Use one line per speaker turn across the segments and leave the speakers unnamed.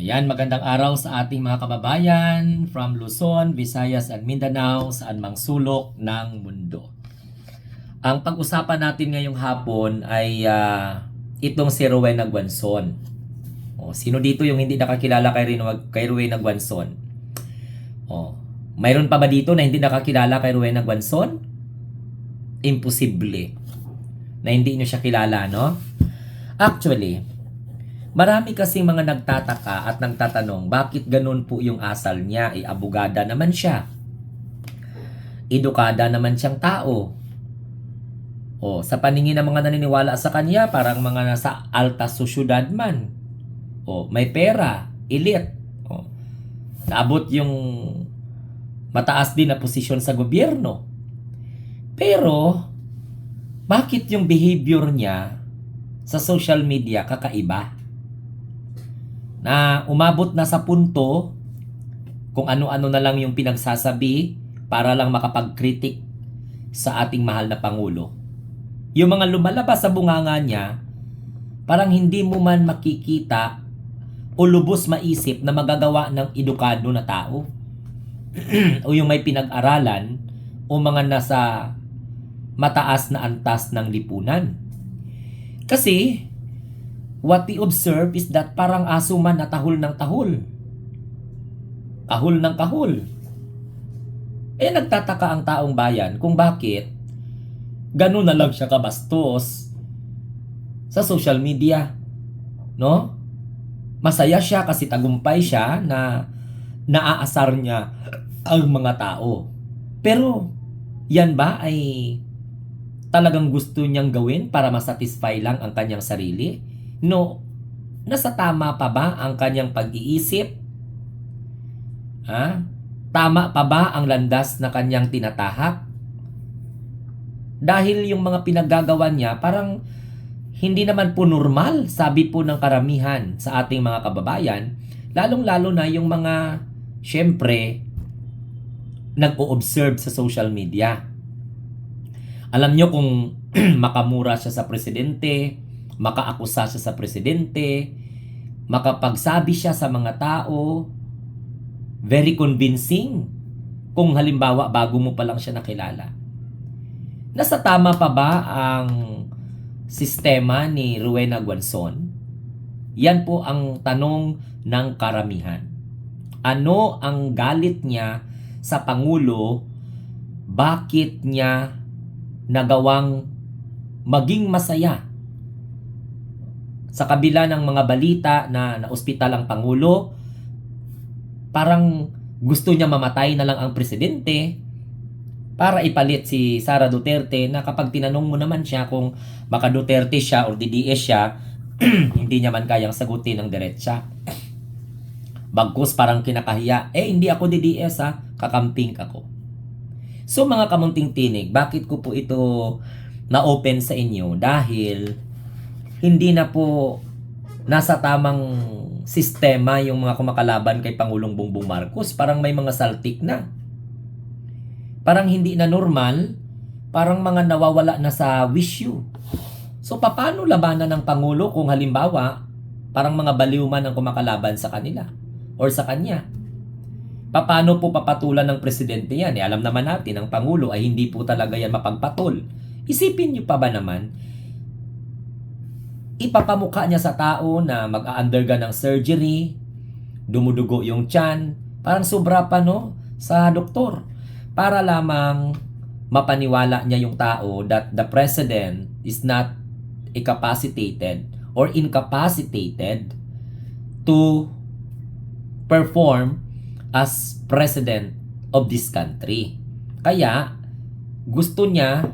Ayan, magandang araw sa ating mga kababayan from Luzon, Visayas at Mindanao, saan mang sulok ng mundo. Ang pag-usapan natin ngayong hapon ay itong si Rowena Guanzon. Sino dito yung hindi nakakilala kay Rowena Guanzon? Mayroon pa ba dito na hindi nakakilala kay Rowena Guanzon? Imposible na hindi nyo siya kilala, no? Actually, marami kasing mga nagtataka at nagtatanong bakit ganun po yung asal niya. Abogada naman siya. Edukada naman siyang tao. Sa paningin ng mga naniniwala sa kanya, parang mga nasa alta sosyudad man. May pera, elite. Naabot yung mataas din na posisyon sa gobyerno. Pero, bakit yung behavior niya sa social media kakaiba? Na umabot na sa punto kung ano-ano na lang yung pinagsasabi para lang makapag-critic sa ating mahal na Pangulo. Yung mga lumalabas sa bunganga niya, parang hindi mo man makikita o lubos maisip na magagawa ng edukado na tao. O yung may pinag-aralan o mga nasa mataas na antas ng lipunan. Kasi, what we observe is that parang aso man na tahol ng tahol. Kahul ng kahul. Nagtataka ang taong bayan kung bakit ganun na lang siya kabastos sa social media. No? Masaya siya kasi tagumpay siya na naaasar niya ang mga tao. Pero, yan ba ay talagang gusto niyang gawin para masatisfy lang ang kanyang sarili? No, nasa tama pa ba ang kanyang pag-iisip? Tama pa ba ang landas na kanyang tinatahak? Dahil yung mga pinaggagawa niya parang hindi naman po normal, sabi po ng karamihan sa ating mga kababayan, lalong-lalo na yung mga, syempre, nag-o-observe sa social media. Alam nyo kung makamura siya sa presidente, makaakusa siya sa presidente, makapagsabi siya sa mga tao, very convincing. Kung halimbawa bago mo pa lang siya nakilala. Nasa tama pa ba ang sistema ni Rowena Guanzon? Yan po ang tanong ng karamihan. Ano ang galit niya sa Pangulo? Bakit niya nagawang maging masaya sa kabila ng mga balita na naospital ang Pangulo? Parang gusto niya mamatay na lang ang presidente para ipalit si Sara Duterte, na kapag tinanong mo naman siya kung baka Duterte siya o DDS siya, hindi niya man kayang sagutin ng diretsa. Bagkus parang kinakahiya, hindi ako DDS kakamping ako. So mga kamunting tinig, bakit ko po ito na-open sa inyo? Dahil hindi na po nasa tamang sistema yung mga kumakalaban kay Pangulong Bongbong Marcos. Parang may mga saltik na. Parang hindi na normal, parang mga nawawala na sa wisyo. So paano labanan ng Pangulo kung halimbawa parang mga baliw man ang kumakalaban sa kanila or sa kanya? Paano po papatulan ng presidente yan? Alam naman natin, ang Pangulo ay hindi po talaga yan mapagpatol. Isipin niyo pa ba naman, ipapamukha niya sa tao na mag-a-undergo ng surgery, dumudugo yung tiyan, parang sobra pa sa doktor. Para lamang mapaniwala niya yung tao that the president is not incapacitated or incapacitated to perform as president of this country. Kaya, gusto niya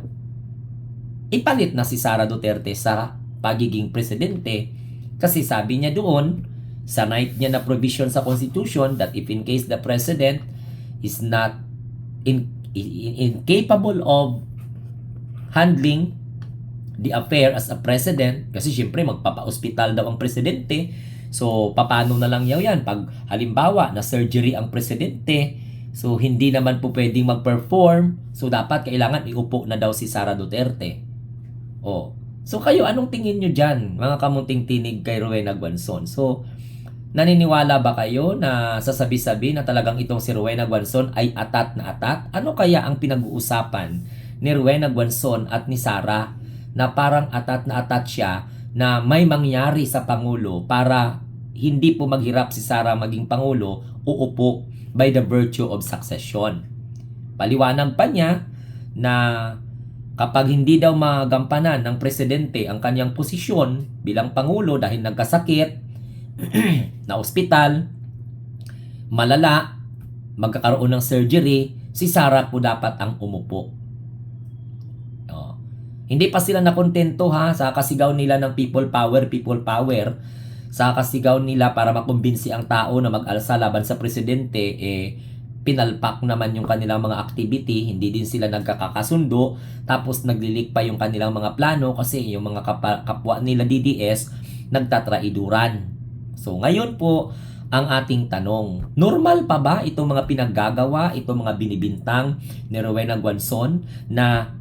ipalit na si Sara Duterte sa pagiging presidente. Kasi sabi niya doon, sa night niya na provision sa Constitution that if in case the president is not incapable of handling the affair as a president, kasi syempre magpapa-hospital daw ang presidente, so paano na lang yan pag halimbawa na surgery ang presidente, so hindi naman po pwedeng mag-perform, so dapat kailangan iupo na daw si Sara Duterte. So kayo, anong tingin nyo dyan, mga kamunting tinig kay Rowena Guanzon? So Naniniwala ba kayo na sasabi-sabi na talagang itong si Rowena Guanzon ay atat na atat? Ano kaya ang pinag-uusapan ni Rowena Guanzon at ni Sara na parang atat na atat siya na may mangyari sa Pangulo para hindi po maghirap si Sara maging Pangulo, uupo by the virtue of succession? Paliwanag pa niya na kapag hindi daw magampanan ng presidente ang kanyang posisyon bilang Pangulo dahil nagkasakit, na ospital, malala, magkakaroon ng surgery, si Sara po dapat ang umupo. Hindi pa sila nakontento sa kasigaw nila ng people power, sa kasigaw nila para makumbinsi ang tao na mag-alsa laban sa presidente, pinalpak naman yung kanilang mga activity, hindi din sila nagkakasundo, tapos naglilik pa yung kanilang mga plano kasi yung mga kapwa nila DDS nagtatraiduran. So ngayon po ang ating tanong, normal pa ba itong mga pinaggagawa, itong mga binibintang ni Rowena Guanzon na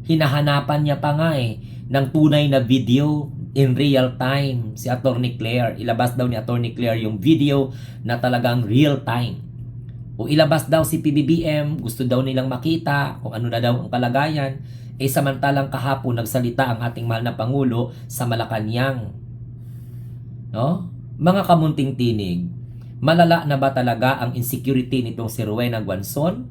hinahanapan niya pa nga ng tunay na video in real time si Attorney Claire. Ilabas daw ni Attorney Claire yung video na talagang real time. O ilabas daw si PBBM, gusto daw nilang makita kung ano na daw ang kalagayan. Samantalang kahapon nagsalita ang ating mahal na Pangulo sa Malacanang. No? Mga kamunting tinig, malala na ba talaga ang insecurity nitong si Rowena Guanzon?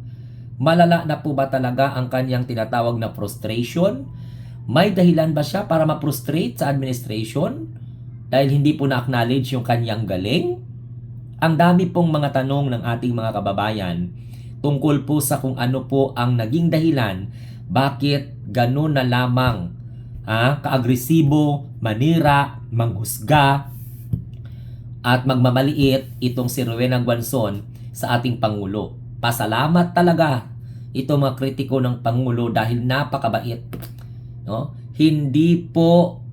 Malala na po ba talaga ang kanyang tinatawag na frustration? May dahilan ba siya para ma-frustrate sa administration? Dahil hindi po na-acknowledge yung kanyang galing? Ang dami pong mga tanong ng ating mga kababayan tungkol po sa kung ano po ang naging dahilan bakit ganun na lamang kaagresibo, manira, manghusga, at magmamaliit itong si Rowena Guanzon sa ating Pangulo. Pasalamat talaga itong mga kritiko ng Pangulo dahil napakabait. No? Hindi po,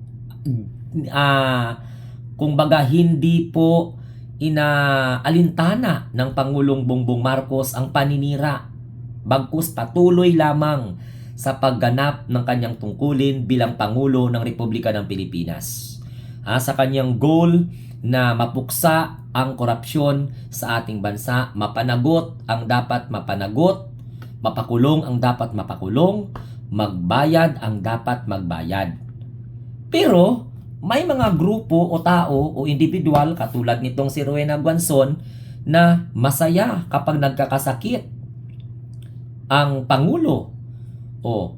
kumbaga hindi po inaalintana ng Pangulong Bongbong Marcos ang paninira. Bagkus patuloy lamang sa pagganap ng kanyang tungkulin bilang Pangulo ng Republika ng Pilipinas. Sa kanyang goal na mapuksa ang korupsyon sa ating bansa, mapanagot ang dapat mapanagot, mapakulong ang dapat mapakulong, magbayad ang dapat magbayad. Pero may mga grupo o tao o individual katulad nitong si Rowena Guanzon na masaya kapag nagkakasakit ang Pangulo. O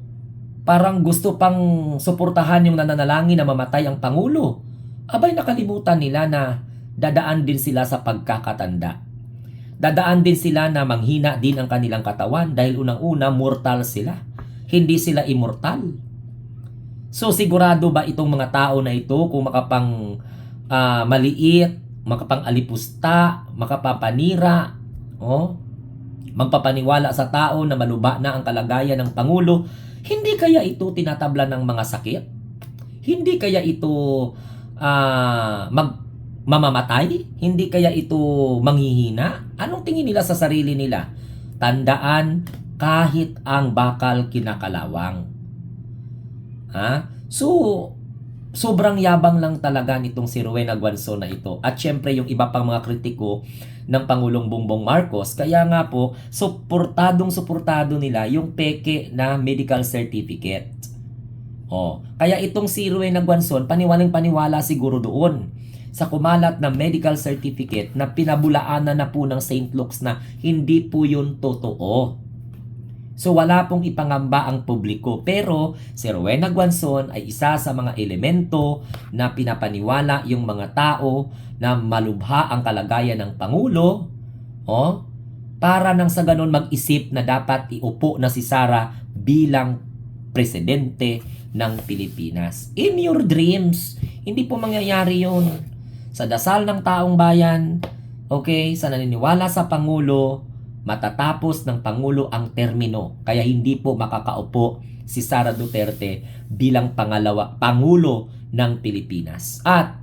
parang gusto pang suportahan yung nananalangin na mamatay ang Pangulo. Abay, nakalimutan nila na dadaan din sila sa pagkakatanda. Dadaan din sila na manghina din ang kanilang katawan dahil unang-una mortal sila. Hindi sila immortal. So sigurado ba itong mga tao na ito kung makapang maliit, makapang alipusta, makapapanira, magpapaniwala sa tao na maluba na ang kalagayan ng Pangulo, hindi kaya ito tinatabla ng mga sakit? Hindi kaya ito mamamatay? Hindi kaya ito manghihina? Anong tingin nila sa sarili nila? Tandaan, kahit ang bakal kinakalawang. So, sobrang yabang lang talaga nitong si Rowena Guanzon na ito. At syempre yung iba pang mga kritiko ng Pangulong Bongbong Marcos. Kaya nga po, suportado nila yung peke na medical certificate. Kaya itong si Rowena Guanzon, paniwalang-paniwala siguro doon sa kumalat na medical certificate na pinabulaanan na po ng St. Luke's na hindi po yun totoo. So wala pong ipangamba ang publiko. Pero si Rowena Guanzon ay isa sa mga elemento na pinapaniwala yung mga tao na malubha ang kalagayan ng Pangulo, para nang sa ganun mag-isip na dapat iupo na si Sara bilang presidente ng Pilipinas. In your dreams, hindi po mangyayari yun. Sa dasal ng taong bayan, sa naniniwala sa Pangulo, matatapos ng Pangulo ang termino. Kaya hindi po makakaupo si Sara Duterte bilang Pangulo ng Pilipinas. At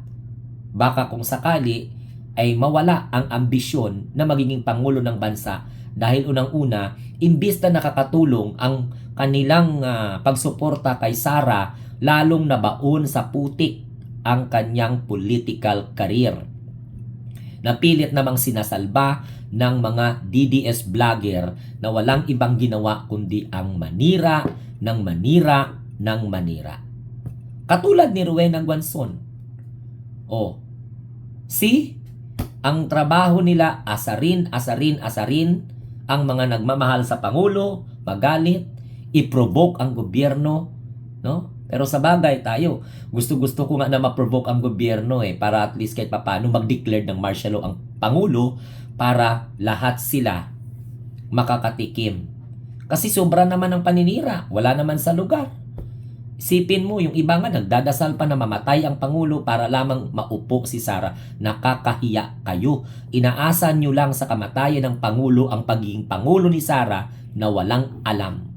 baka kung sakali ay mawala ang ambisyon na magiging Pangulo ng bansa dahil unang-una, imbis na nakakatulong ang kanilang pagsuporta kay Sara, lalong nabaon sa putik ang kanyang political career. na pilit namang sinasalba ng mga DDS vlogger na walang ibang ginawa kundi ang manira ng manira ng manira. Katulad ni Rowena Guanzon. Oh, see? Ang trabaho nila, asarin ang mga nagmamahal sa Pangulo, magalit, i-provoke ang gobyerno, no? Pero sa bagay tayo, gusto-gusto ko nga na ma-provoke ang gobyerno para at least kahit papaano mag-declare ng martial law ang Pangulo para lahat sila makakatikim. Kasi sobra naman ang paninira, wala naman sa lugar. Isipin mo, yung iba nga nagdadasal pa na mamatay ang Pangulo para lamang maupo si Sara. Nakakahiya kayo. Inaasan nyo lang sa kamatayan ng Pangulo ang pagiging Pangulo ni Sara na walang alam.